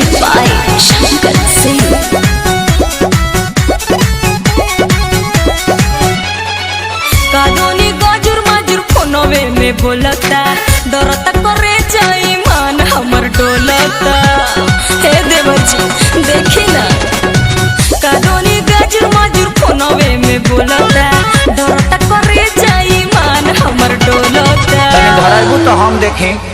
Music by Shankar Singh. कानूनी गजुर मजुर फोनवे में बोलता डरता करे जाई मान हमर डोलता। हे देवर जी देखी ना कानूनी गजुर मजुर फोनवे में बोलता डरता करे जाई मान हमर डोलता। धराइबू तो हम देखें।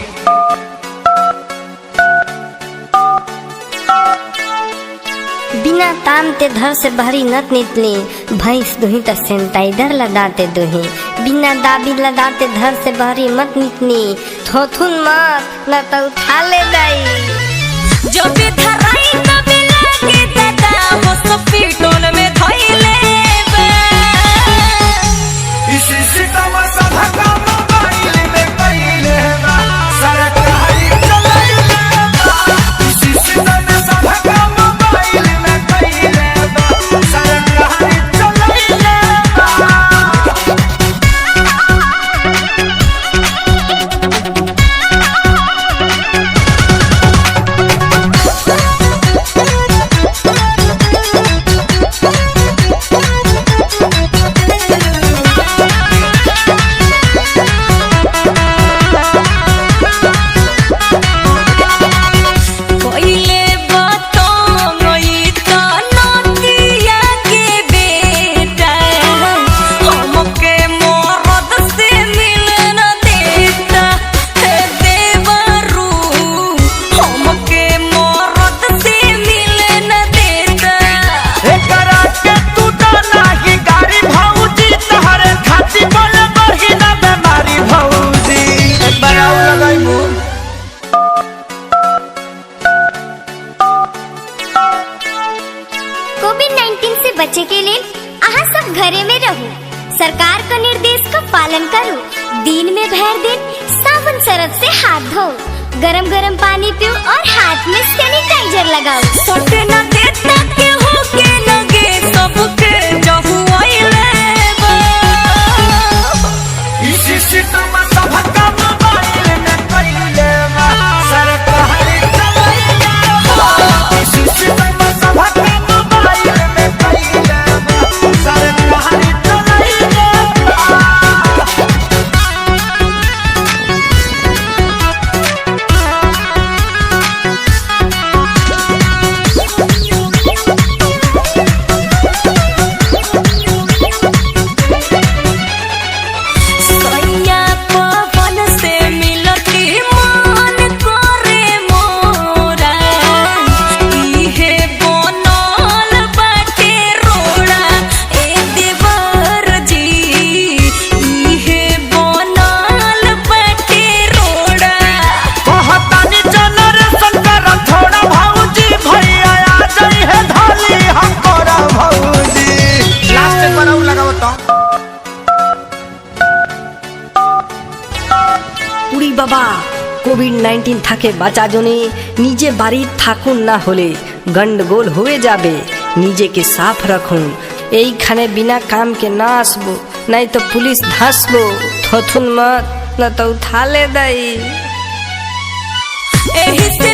बिना ताम ते घर से बाहरी नत निकली भैंस दुही तो सैनिटाइजर लगाते दुही। बिना दाबी लगाते घर से बाहरी मत निकली थोथुन मत न तो उठा ले जाई। जो भी धराई तभी लागे दादा वो सब पीटोन में धइले बे। इसी सितम सब काम मोबाइल में पहिले बा सरकारी चलाइले बा। इसी सितम सब काम मोबाइल में पहिले बा सरकारी चलाइले बा। कोइले बातों गई ता नदिया के बेटा हमके मरद से मिलन देता। हे देवरू हमके मरद से मिलन देता। एकरा के तू डाला की गाड़ी भौजी तहरे खाती बोले बही ना बेमारी भौजी। एक बार आउ लगाइबू। कोविड-19 से बचे के लिए आहा सब घरे में रहो। सरकार का निर्देश का पालन करो। दिन में भर दिन साबुन सरफ से हाथ धो। गरम गरम पानी पियो और हाथ में सैनिटाइजर लगाओ। सटे न देता के हो के लगे सबके जहु आइले बा। इसी सितम सब काम मोबाइल में पहिले बा सरकारी चलाइले बा। इसी सितम सब काम मोबाइल में पहिले बा सरकारी चलाइले बा। सैया पवन से मिलती मान करे मोरा। इहे बनल बाटे रोड़ा ए देवर जी। इहे बनल बाटे रोड़ा। कहतानी जनरेशन कर थोड़ा भौजी भैया आ जाई है धाली हमकोरा भौजी। लास्ट पर आउ लगाओ तो উড়ি বাবা কোভিড-19 থাকে বাঁচা জনে নিজে বাড়ির থাকুন না হলে গন্ডগোল হয়ে যাবে। নিজেকে সাফ রাখুন। এইখানে বিনা কাম के ना আসবো नहीं तो पुलिस धसबो। थोथुन मत न तो उठा ले दई। एही से